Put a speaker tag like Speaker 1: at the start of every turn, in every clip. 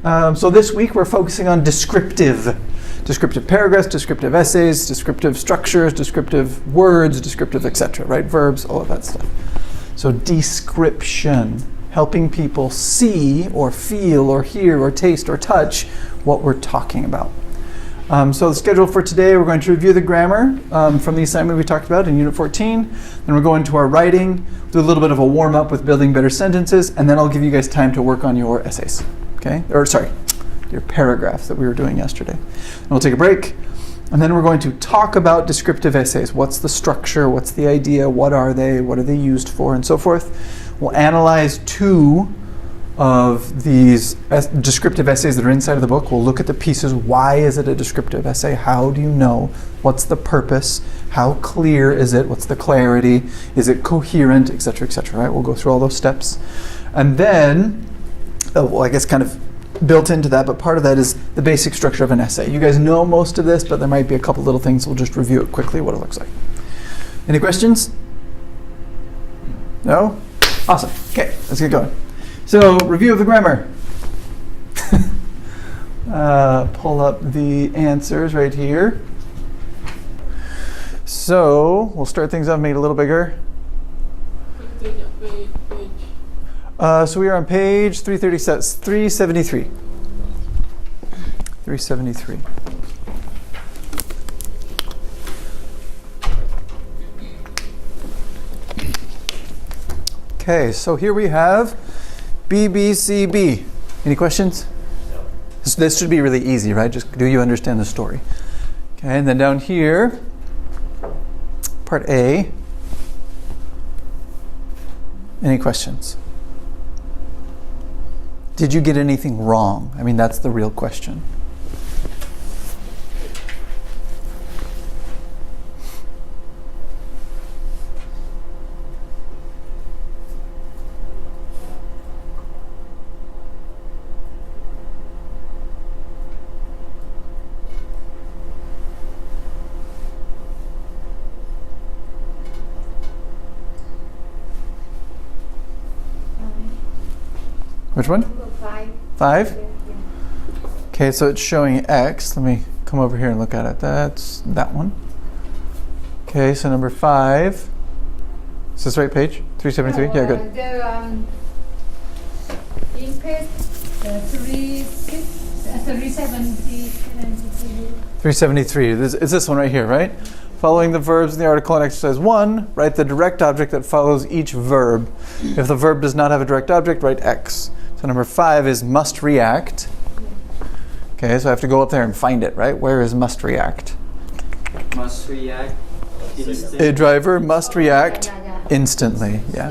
Speaker 1: So this week we're focusing on descriptive paragraphs, descriptive essays, descriptive structures, descriptive words, descriptive etc., right? Verbs, all of that stuff. So description, helping people see or feel or hear or taste or touch what we're talking about. So the schedule for today, we're going to review the grammar from the assignment we talked about in Unit 14. Then we'll go into our writing, do a little bit of a warm-up with building better sentences, and then I'll give you guys time to work on your essays. Okay? Or sorry, your paragraphs that we were doing yesterday. And we'll take a break, and then we're going to talk about descriptive essays. What's the structure? What's the idea? What are they? What are they used for? And so forth. We'll analyze 2 of these descriptive essays that are inside of the book. We'll look at the pieces. Why is it a descriptive essay? How do you know? What's the purpose? How clear is it? What's the clarity? Is it coherent? Etc., etc., right? We'll go through all those steps. And then, well, I guess kind of built into that, but part of that is the basic structure of an essay. You guys know most of this, but there might be a couple little things. We'll just review it quickly, what it looks like. Any questions? No? Awesome. Okay, let's get going. So, review of the grammar. Pull up the answers right here. So, we'll start things off, make it a little bigger. So we are on page 373. 373. Okay, so here we have BBCB. Any questions? No. This should be really easy, right? Just do you understand the story? Okay, and then down here, part A. Any questions? Did you get anything wrong? I mean, that's the real question. Which one? 5? Yeah. Okay, so it's showing X. Let me come over here and look at it. That's that one. Okay, so number 5. Is this the right page? 373? Yeah, good.
Speaker 2: In page
Speaker 1: 373. It's this one right here, right? Following the verbs in the article in exercise 1, write the direct object that follows each verb. If the verb does not have a direct object, write X. So number 5 is must react. Okay, so I have to go up there and find it, right? Where is must react?
Speaker 3: Must react instantly.
Speaker 1: A driver must react instantly. Yeah.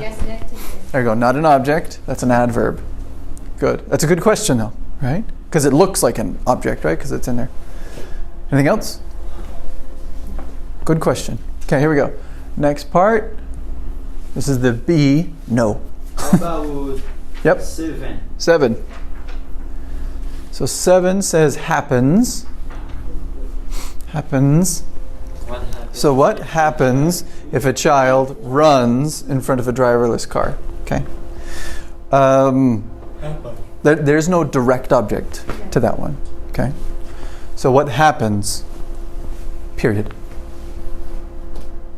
Speaker 1: There you go. Not an object. That's an adverb. Good. That's a good question, though, right? Because it looks like an object, right? Because it's in there. Anything else? Good question. Okay, here we go. Next part. This is the B. No.
Speaker 3: How about
Speaker 1: Yep.
Speaker 3: 7?
Speaker 1: So 7 says happens. Happens.
Speaker 3: What happens?
Speaker 1: So what happens if a child runs in front of a driverless car? Okay. There's no direct object to that one. Okay. So what happens? Period.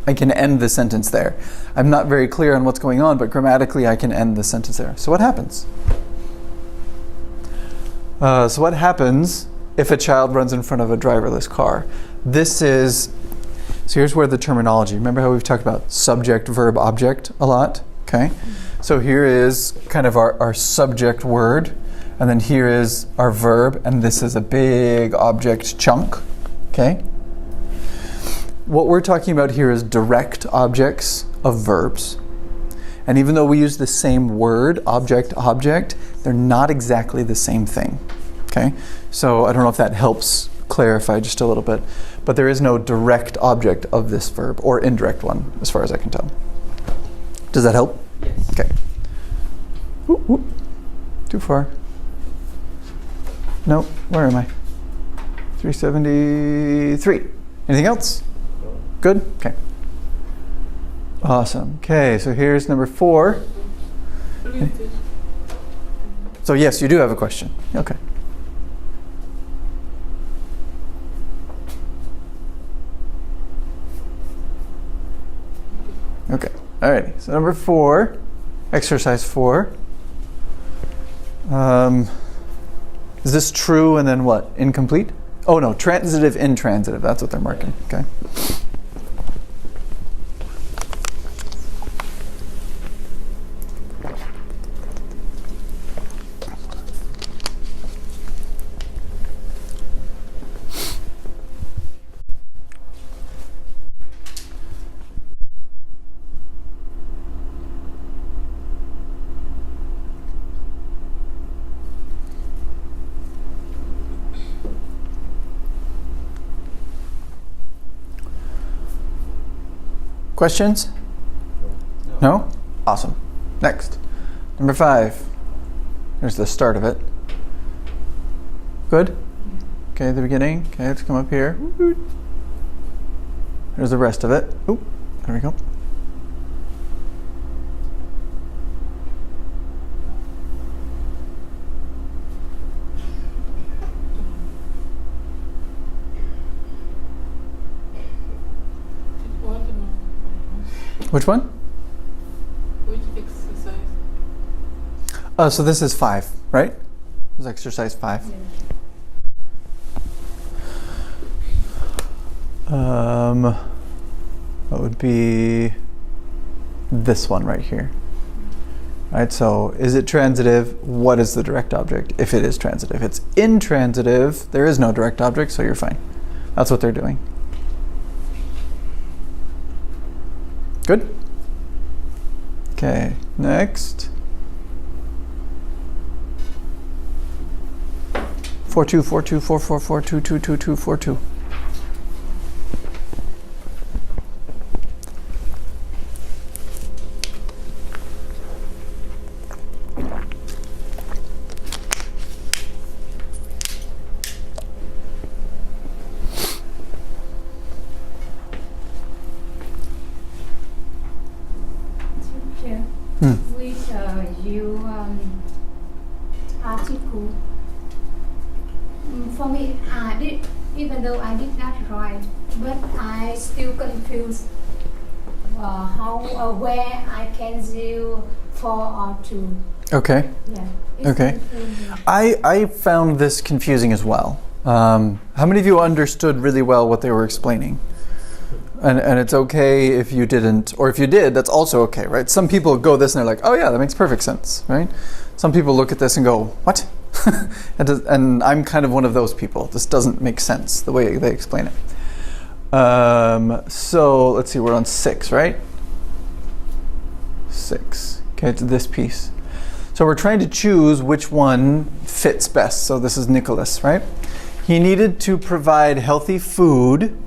Speaker 1: I can end the sentence there. I'm not very clear on what's going on, but grammatically I can end the sentence there. So what happens? So what happens if a child runs in front of a driverless car? So here's where the terminology, remember how we've talked about subject, verb, object a lot? Okay. So here is kind of our subject word, and then here is our verb, and this is a big object chunk. Okay. What we're talking about here is direct objects of verbs. And even though we use the same word, object, they're not exactly the same thing. Okay? So I don't know if that helps clarify just a little bit. But there is no direct object of this verb, or indirect one, as far as I can tell. Does that help?
Speaker 3: Yes.
Speaker 1: Okay. Ooh. Too far. No, where am I? 373. Anything else? Good? Okay. Awesome. Okay, so here's number 4. So yes, you do have a question. Okay. Okay. Alrighty. So number 4, exercise 4. Is this true and then what? Incomplete? Oh no, transitive, intransitive. That's what they're marking. Okay. Questions? No? Awesome. Next. Number 5. There's the start of it. Good? Okay, the beginning. Okay, let's come up here. There's the rest of it. Oop, there we go. Which one?
Speaker 2: Which exercise?
Speaker 1: So this is 5, right? This is exercise 5. That would be this one right here. Right, so is it transitive? What is the direct object if it is transitive? It's intransitive. There is no direct object, so you're fine. That's what they're doing. Good? Okay, next. 4-2, 4-2, 4-4, 4-2, 2-2, 2, 4-2.
Speaker 4: With you article. For me, even though I did not write, but I still confused how where I can do for or to.
Speaker 1: Okay.
Speaker 4: Yeah.
Speaker 1: Okay. I found this confusing as well. How many of you understood really well what they were explaining? And it's okay if you didn't, or if you did, that's also okay, right? Some people go this and they're like, oh yeah, that makes perfect sense, right? Some people look at this and go, what? And I'm kind of one of those people. This doesn't make sense, the way they explain it. So let's see, we're on 6, right? 6. Okay, it's this piece. So we're trying to choose which one fits best. So this is Nicholas, right? He needed to provide healthy food.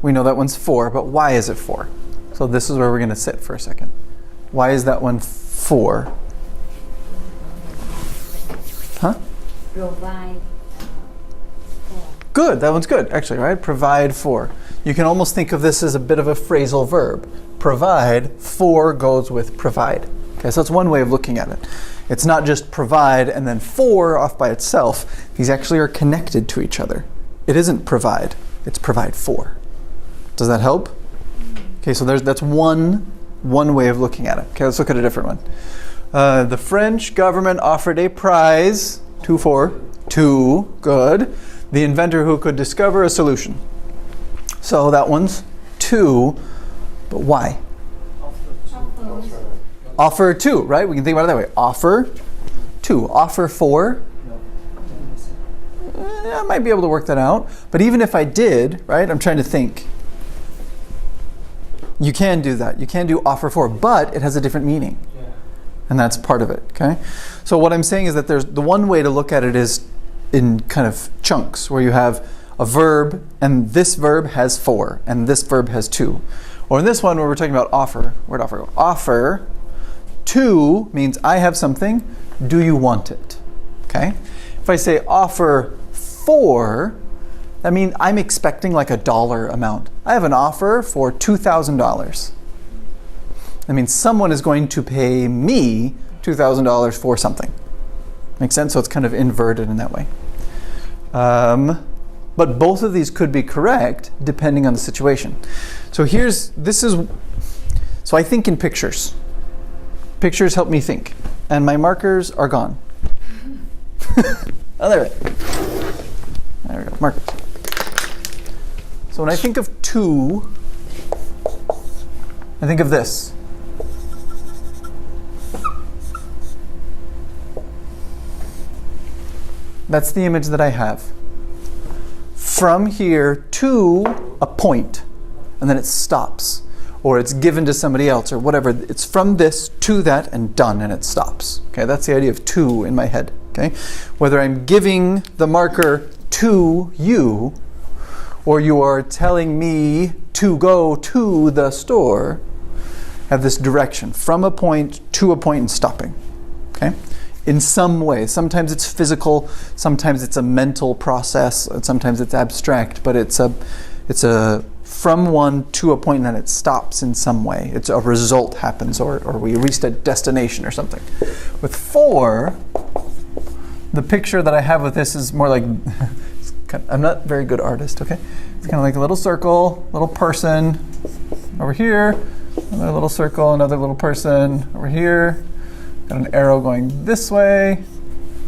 Speaker 1: We know that one's 4, but why is it 4? So this is where we're going to sit for a second. Why is that one 4? Huh?
Speaker 4: Provide.
Speaker 1: Good, that one's good, actually, right? Provide for. You can almost think of this as a bit of a phrasal verb. Provide, for goes with provide. Okay, so that's one way of looking at it. It's not just provide and then for off by itself. These actually are connected to each other. It isn't provide, it's provide for. Does that help? Okay, so that's one way of looking at it. Okay, let's look at a different one. The French government offered a prize, 2 good, the inventor who could discover a solution. So that one's 2, but why? Offer 2, right? We can think about it that way. Offer 2. Offer 4. I might be able to work that out. But even if I did, right, I'm trying to think. You can do that. You can do offer 4, but it has a different meaning. Yeah. And that's part of it, okay? So what I'm saying is that there's the one way to look at it is in kind of chunks, where you have a verb, and this verb has 4, and this verb has 2. Or in this one, where we're talking about offer, where'd offer go? Offer 2 means I have something, do you want it? Okay? If I say offer 4, that means I'm expecting like a dollar amount. I have an offer for $2,000. That means someone is going to pay me $2,000 for something. Make sense? So it's kind of inverted in that way. But both of these could be correct depending on the situation. So So I think in pictures. Pictures help me think. And my markers are gone. Oh, there we go. Markers. So when I think of two, I think of this. That's the image that I have. From here to a point, and then it stops. Or it's given to somebody else, or whatever. It's from this to that and done, and it stops. Okay, that's the idea of to in my head. Okay, whether I'm giving the marker to you, or you are telling me to go to the store, have this direction from a point to a point and stopping. Okay, in some way. Sometimes it's physical, sometimes it's a mental process, sometimes it's abstract, but it's a from one to a point and then it stops in some way. It's a result happens, or we reached a destination or something. With for, the picture that I have with this is more like, I'm not a very good artist, okay? It's kind of like a little circle, little person over here, another little circle, another little person over here. Got an arrow going this way,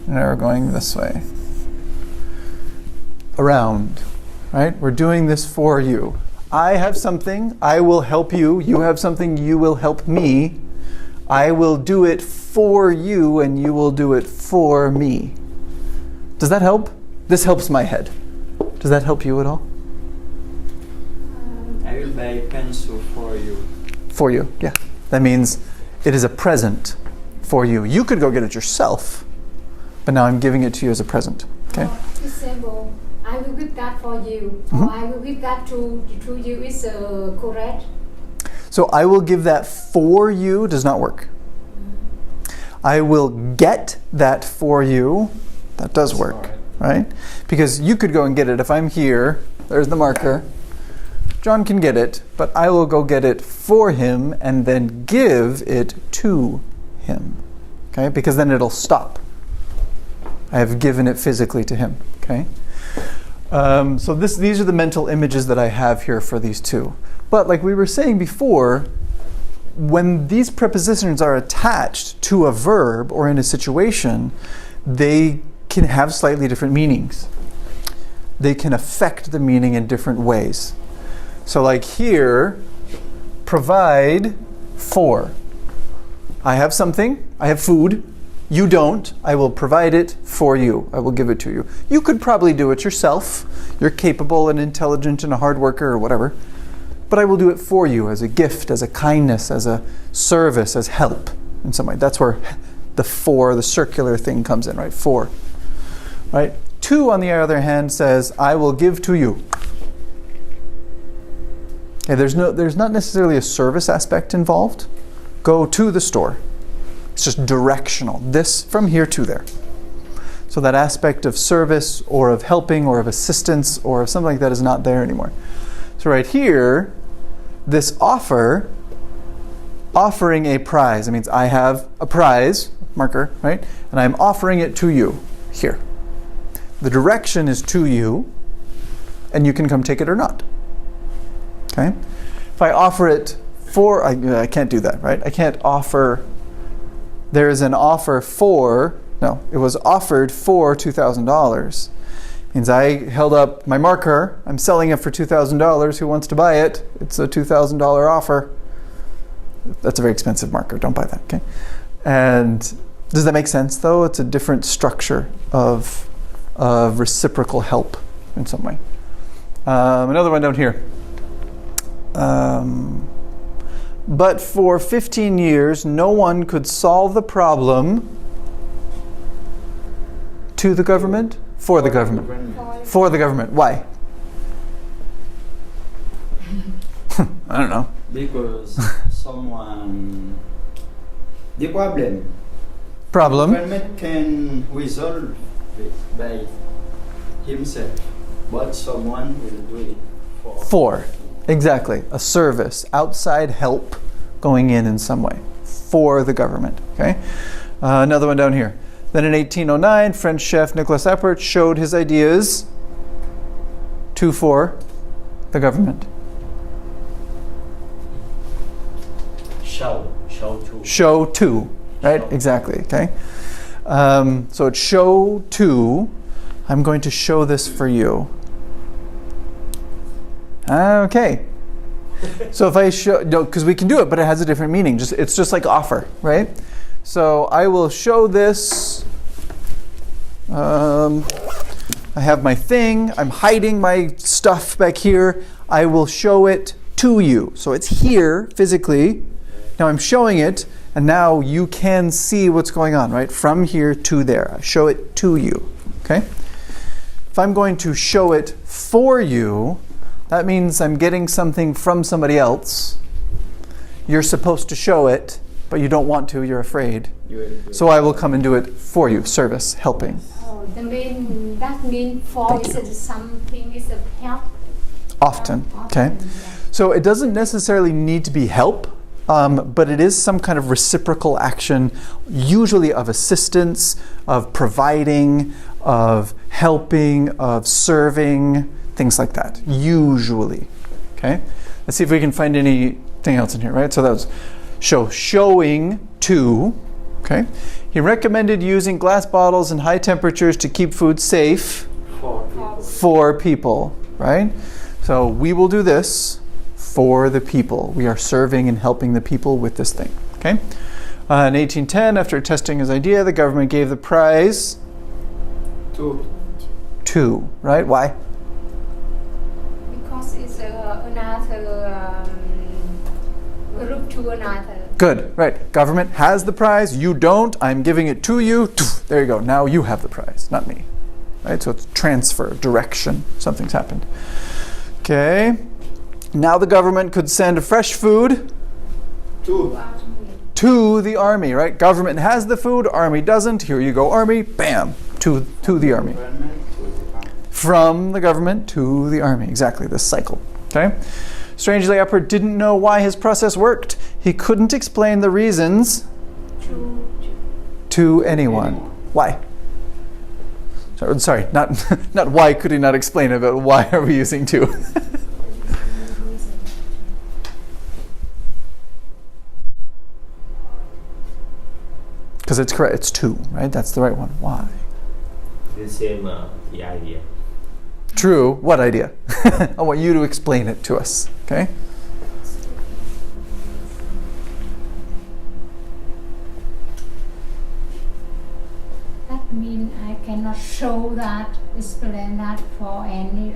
Speaker 1: an arrow going this way. Around, right? We're doing this for you. I have something, I will help you. You have something, you will help me. I will do it for you, and you will do it for me. Does that help? This helps my head. Does that help you at all?
Speaker 3: I will buy a pencil for you.
Speaker 1: For you, yeah. That means it is a present for you. You could go get it yourself, but now I'm giving it to you as a present. Okay?
Speaker 4: Example, I will give that for you, or I will give that to you is correct.
Speaker 1: So I will give that for you does not work. I will get that for you. That does work, right? Because you could go and get it. If I'm here, there's the marker. John can get it, but I will go get it for him and then give it to him. Okay? Because then it'll stop. I have given it physically to him. Okay? So these are the mental images that I have here for these two. But like we were saying before, when these prepositions are attached to a verb or in a situation, they can have slightly different meanings. They can affect the meaning in different ways. So like here, provide for. I have something, I have food. You don't, I will provide it for you. I will give it to you. You could probably do it yourself. You're capable and intelligent and a hard worker or whatever. But I will do it for you as a gift, as a kindness, as a service, as help in some way. That's where the for, the circular thing comes in, right? For. Right? To, on the other hand, says, I will give to you. Okay, there's not necessarily a service aspect involved. Go to the store. It's just directional. This from here to there. So that aspect of service or of helping or of assistance or of something like that is not there anymore. So right here, this offer, offering a prize. It means I have a prize, marker, right? And I'm offering it to you here. The direction is to you, and you can come take it or not. Okay? If I offer it for, I can't do that, right? I can't offer. There is an offer for, no, it was offered for $2,000. Means I held up my marker, I'm selling it for $2,000, who wants to buy it? It's a $2,000 offer. That's a very expensive marker, don't buy that, okay? And does that make sense though? It's a different structure of reciprocal help in some way. Another one down here. But for 15 years, no one could solve the problem to the government? For the government. For the government. Why? I don't know.
Speaker 3: Because someone... The problem. The government can resolve it by himself, but someone will do it
Speaker 1: for. Exactly. A service, outside help going in some way for the government. Okay. Another one down here. Then in 1809, French chef Nicolas Appert showed his ideas for the government. Show to, right?
Speaker 3: Show.
Speaker 1: Exactly, okay? So it's show to. I'm going to show this for you. Okay. So if I show, no, because we can do it, but it has a different meaning. It's just like offer, right? So I will show this. I have my thing. I'm hiding my stuff back here. I will show it to you. So it's here physically. Now I'm showing it, and now you can see what's going on, right? From here to there. I show it to you, okay? If I'm going to show it for you, that means I'm getting something from somebody else. You're supposed to show it, but you don't want to, you're afraid. So I will come and do it for you. Service, helping.
Speaker 4: Oh, that means for
Speaker 1: Thank
Speaker 4: is
Speaker 1: you.
Speaker 4: it something is a help.
Speaker 1: Often, okay?
Speaker 4: Yeah.
Speaker 1: So it doesn't necessarily need to be help, but it is some kind of reciprocal action, usually of assistance, of providing, of helping, of serving, things like that, usually, okay? Let's see if we can find anything else in here, right? So that was showing to, okay? He recommended using glass bottles in high temperatures to keep food safe for people, right? So we will do this for the people. We are serving and helping the people with this thing, okay? In 1810, after testing his idea, the government gave the prize to, right? Why?
Speaker 4: Because it's another group to another.
Speaker 1: Good, right. Government has the prize, you don't, I'm giving it to you. There you go, now you have the prize, not me. Right, so it's transfer, direction, something's happened. Okay, now the government could send fresh food to the army, right? Government has the food, army doesn't. Here you go, army, bam, to the army. From the government to the army, exactly, this cycle, okay? Strangely, Upper didn't know why his process worked. He couldn't explain the reasons to anyone. Why? Sorry, not why could he not explain it, but why are we using to? Because it's correct, it's to, right? That's the right one. Why?
Speaker 5: The same the idea.
Speaker 1: True. What idea? I want you to explain it to us, okay?
Speaker 4: That means I cannot show that, explain that for any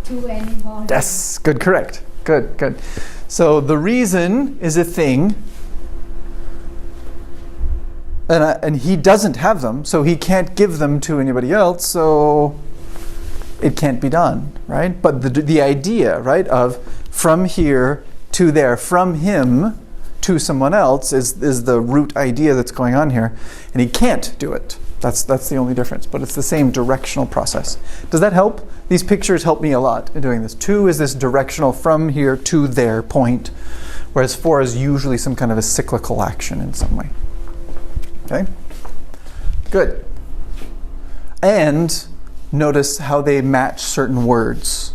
Speaker 4: to anybody.
Speaker 1: Yes, good, correct. Good. So the reason is a thing, and he doesn't have them, so he can't give them to anybody else, so it can't be done, right? But the idea, right, of from here to there, from him to someone else is the root idea that's going on here, and he can't do it. That's the only difference, but it's the same directional process. Does that help? These pictures help me a lot in doing this. To is this directional from here to there point, whereas for is usually some kind of a cyclical action in some way. Okay? Good. And notice how they match certain words.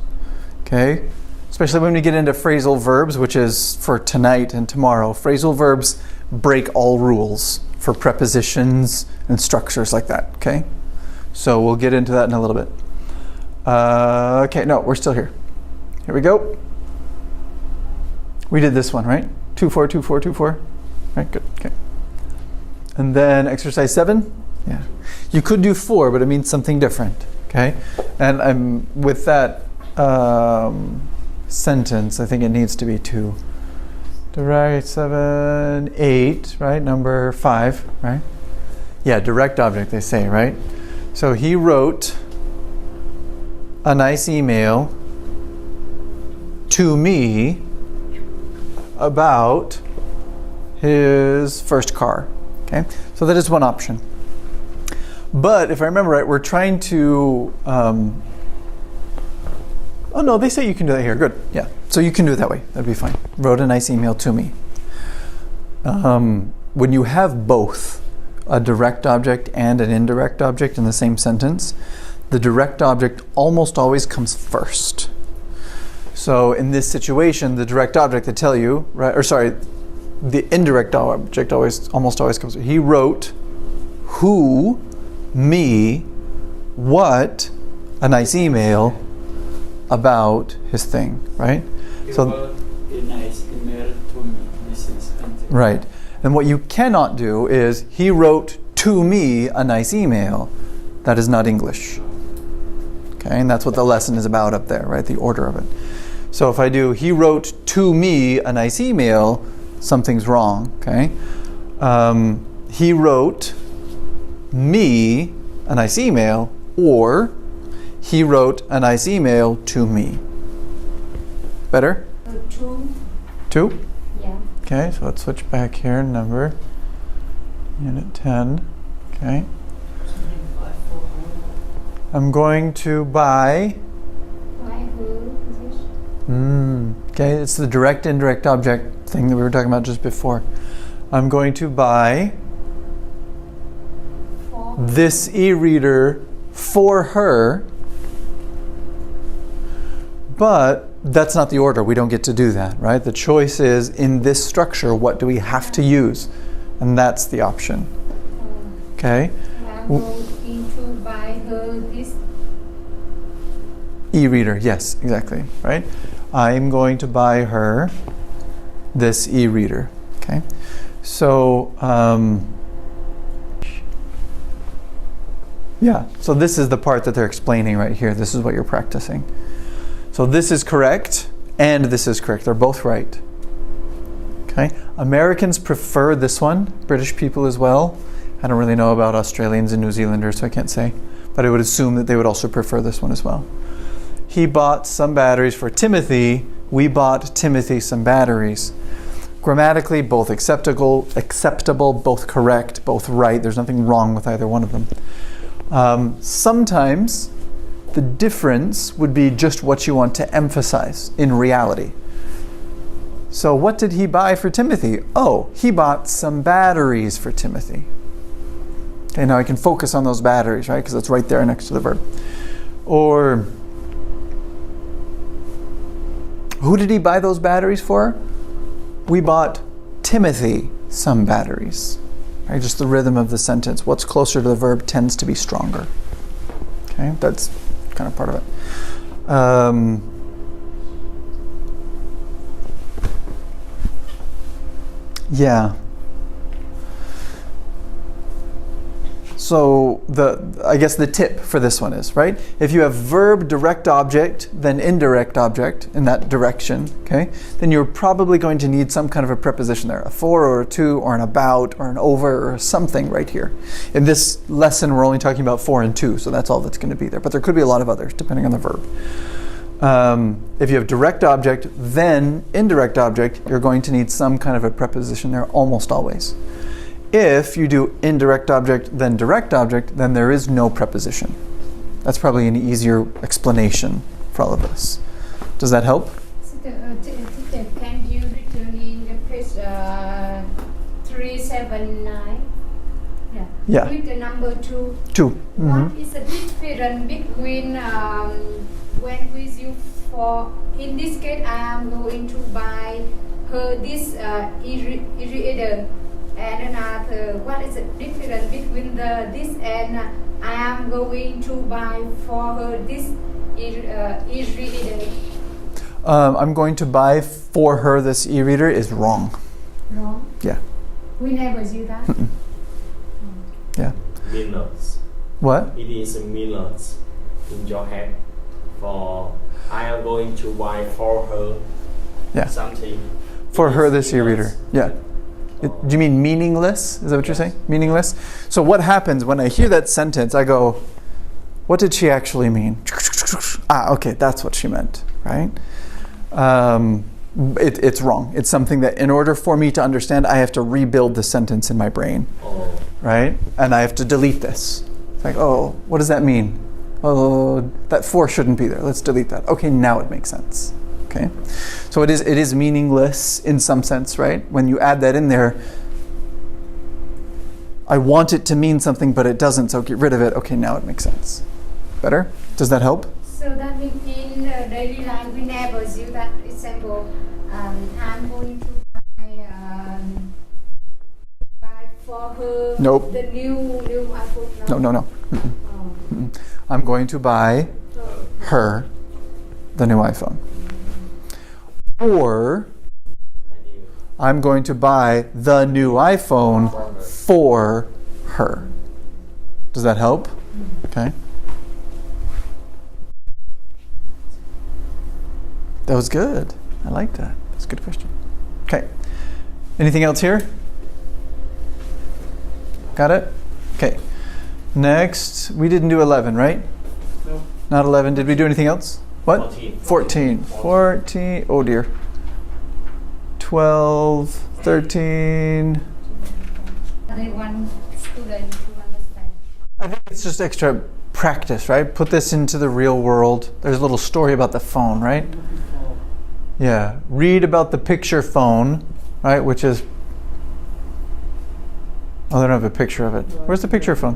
Speaker 1: Okay? Especially when we get into phrasal verbs, which is for tonight and tomorrow. Phrasal verbs break all rules for prepositions and structures like that, okay? So we'll get into that in a little bit. Okay, no, we're still here. Here we go. We did this one, right? 2-4, 2-4, 2-4. Right, good, okay. And then exercise 7. Yeah. You could do 4, but it means something different, okay? And I'm with that sentence, I think it needs to be 2. Direct 7, 8, right? Number 5, right? Yeah, direct object, they say, right? So he wrote a nice email to me about his first car, okay? So that is one option. But if I remember right, we're trying to, oh no, they say you can do that here, good, yeah. So you can do it that way, that'd be fine. Wrote a nice email to me. When you have both a direct object and an indirect object in the same sentence, the direct object almost always comes first. So in this situation, the direct object, they tell you, right, or sorry, the indirect object almost always comes. He wrote who, me, what, a nice email about his thing, right?
Speaker 3: He
Speaker 1: So
Speaker 3: wrote a nice email to me. This is something.
Speaker 1: right. And what you cannot do is he wrote to me a nice email. That is not English. Okay, and that's what the lesson is about up there, right? The order of it. So if I do he wrote to me a nice email, something's wrong, okay? He wrote me a nice email, or he wrote a nice email to me. Better?
Speaker 4: Two.
Speaker 1: Two?
Speaker 4: Yeah.
Speaker 1: Okay, so let's switch back here, number, unit 10, okay? I'm going to buy.
Speaker 4: Buy who?
Speaker 1: Okay, it's the direct indirect object thing that we were talking about just before. I'm going to buy
Speaker 4: For.
Speaker 1: this e-reader for her, but that's not the order. We don't get to do that, right? The choice is in this structure, what do we have to use? And that's the option. Okay?
Speaker 4: I'm going to buy her this.
Speaker 1: E-reader, yes, exactly, right? I'm going to buy her this e-reader, okay? So, yeah, so this is the part that they're explaining right here. This is what you're practicing. So this is correct, and this is correct. They're both right, okay? Americans prefer this one, British people as well. I don't really know about Australians and New Zealanders, so I can't say, but I would assume that they would also prefer this one as well. He bought some batteries for Timothy. We bought Timothy some batteries. Grammatically, both acceptable, both correct, both right. There's nothing wrong with either one of them. Sometimes the difference would be just what you want to emphasize in reality. So what did he buy for Timothy? Oh, he bought some batteries for Timothy. Okay, now I can focus on those batteries, right? Because it's right there next to the verb. Or, who did he buy those batteries for? We bought Timothy some batteries. Right? Just the rhythm of the sentence. What's closer to the verb tends to be stronger. Okay, that's kind of part of it. Yeah. So I guess the tip for this one is, right? If you have verb, direct object, then indirect object in that direction, okay, then you're probably going to need some kind of a preposition there, a for or a to or an about or an over or something right here. In this lesson, we're only talking about for and to, so that's all that's going to be there. But there could be a lot of others depending on the verb. If you have direct object, then indirect object, you're going to need some kind of a preposition there almost always. If you do indirect object, then direct object, then there is no preposition. That's probably an easier explanation for all of this. Does that help?
Speaker 4: So teacher, can you return in the page 379?
Speaker 1: Yeah.
Speaker 4: With the number 2.
Speaker 1: 2.
Speaker 4: What is the difference between when we use for, in this case, I am going to buy her this e-reader. And another, what is the difference between this and I am going to buy for her this e-reader?
Speaker 1: I'm going to buy for her this e-reader is wrong.
Speaker 4: Wrong?
Speaker 1: Yeah.
Speaker 4: We never do that.
Speaker 1: Yeah.
Speaker 5: Minutes.
Speaker 1: What?
Speaker 5: It is minutes in your head. For I am going to buy for her something.
Speaker 1: For
Speaker 5: It
Speaker 1: her
Speaker 5: is
Speaker 1: this
Speaker 5: minutes.
Speaker 1: e-reader. Yeah. Do you mean meaningless? Is that what you're saying? Meaningless? So what happens when I hear that sentence, I go, what did she actually mean? Okay, that's what she meant, right? It's wrong. It's something that in order for me to understand, I have to rebuild the sentence in my brain, right? And I have to delete this. It's like, oh, what does that mean? Oh, that for shouldn't be there. Let's delete that. Okay, now it makes sense. Okay, so it is meaningless in some sense, right? When you add that in there, I want it to mean something, but it doesn't, so get rid of it. Okay, now it makes sense. Better? Does that help?
Speaker 4: So that means in daily life we never use that example. I'm going to buy for her
Speaker 1: Nope.
Speaker 4: the new iPhone.
Speaker 1: No.
Speaker 4: Oh.
Speaker 1: I'm going to buy her the new iPhone. Or I'm going to buy the new iPhone for her. Does that help? Okay. That was good. I like that. That's a good question. Okay. Anything else here? Got it? Okay. Next, we didn't do 11, right?
Speaker 3: No.
Speaker 1: Not 11. Did we do anything else? What?
Speaker 5: 14.
Speaker 1: 14. Oh dear. 12, 13.
Speaker 4: Only one student to understand.
Speaker 1: I think it's just extra practice, right? Put this into the real world. There's a little story about the phone, right? Yeah. Read about the picture phone, right? Which is... Oh, they don't have a picture of it. Where's the picture phone?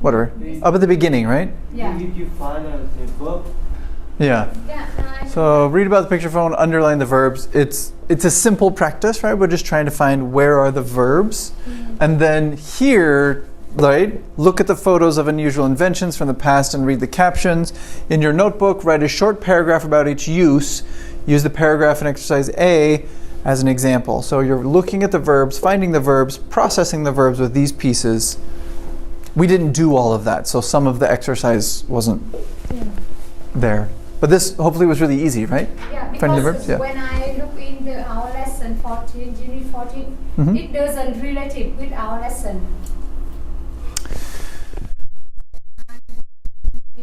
Speaker 1: Whatever. Up at the beginning, right?
Speaker 4: Yeah.
Speaker 3: If you find a verb,
Speaker 1: Yeah.
Speaker 4: Yeah.
Speaker 1: So read about the picture phone, underline the verbs. It's a simple practice, right? We're just trying to find where are the verbs. And then here, right, look at the photos of unusual inventions from the past and read the captions. In your notebook, write a short paragraph about each use. Use the paragraph in exercise A as an example. So you're looking at the verbs, finding the verbs, processing the verbs with these pieces. We didn't do all of that, so some of the exercise wasn't there. But this hopefully was really easy, right?
Speaker 4: Yeah,
Speaker 1: Finding the
Speaker 4: because
Speaker 1: verbs? Yeah.
Speaker 4: when I look in our lesson 14, unit 14,
Speaker 1: Mhm.
Speaker 4: it doesn't relate it with our lesson.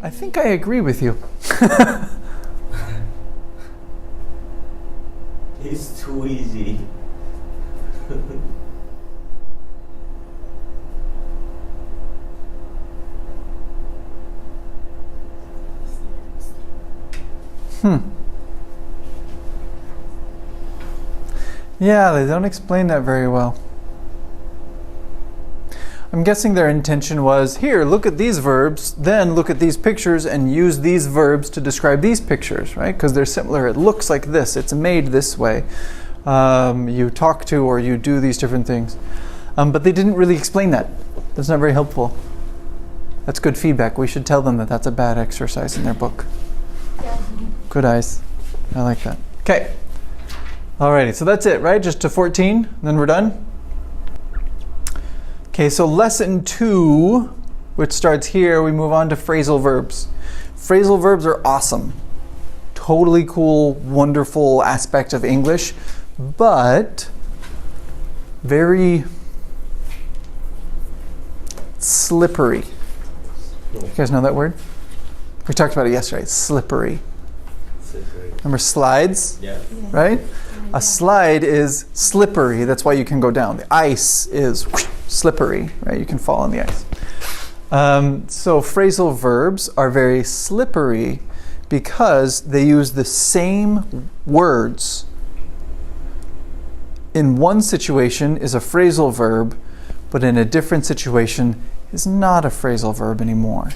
Speaker 1: I think I agree with you.
Speaker 5: It's too easy.
Speaker 1: Yeah, they don't explain that very well. I'm guessing their intention was, here, look at these verbs, then look at these pictures and use these verbs to describe these pictures, right? Because they're similar. It looks like this. It's made this way. You talk to or you do these different things. But they didn't really explain that. That's not very helpful. That's good feedback. We should tell them that that's a bad exercise in their book.
Speaker 4: Yeah.
Speaker 1: Good eyes. I like that. Okay. Alrighty, so that's it, right? Just to 14, then we're done? Okay, so lesson 2, which starts here, we move on to phrasal verbs. Phrasal verbs are awesome. Totally cool, wonderful aspect of English, but very slippery. You guys know that word? We talked about it yesterday. Slippery. Remember slides?
Speaker 5: Yeah.
Speaker 1: Right? A slide is slippery. That's why you can go down. The ice is slippery, right? You can fall on the ice. So phrasal verbs are very slippery because they use the same words. In one situation is a phrasal verb, but in a different situation is not a phrasal verb anymore.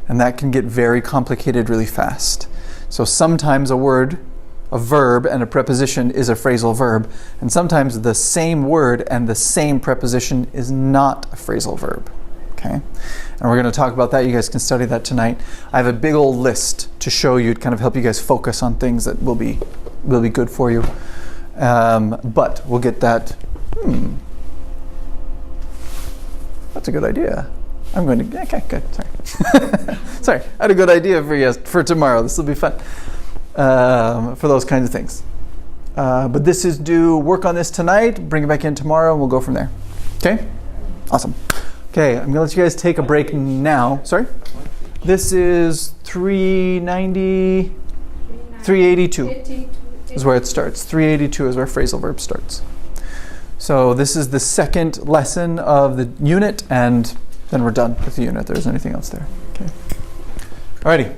Speaker 1: And that can get very complicated really fast. So sometimes a word, a verb, and a preposition is a phrasal verb, and sometimes the same word and the same preposition is not a phrasal verb. Okay? And we're going to talk about that. You guys can study that tonight. I have a big old list to show you to kind of help you guys focus on things that will be good for you. But we'll get that. That's a good idea. I'm going to, okay, good, sorry. Sorry, I had a good idea for you for tomorrow. This will be fun for those kinds of things. But this is due, work on this tonight, bring it back in tomorrow, and we'll go from there. Okay? Awesome. Okay, I'm going to let you guys take a break now. Sorry? This is 382 is where it starts. 382 is where phrasal verb starts. So this is the second lesson of the unit, and then we're done with the unit. There isn't anything else there. Okay. Alrighty.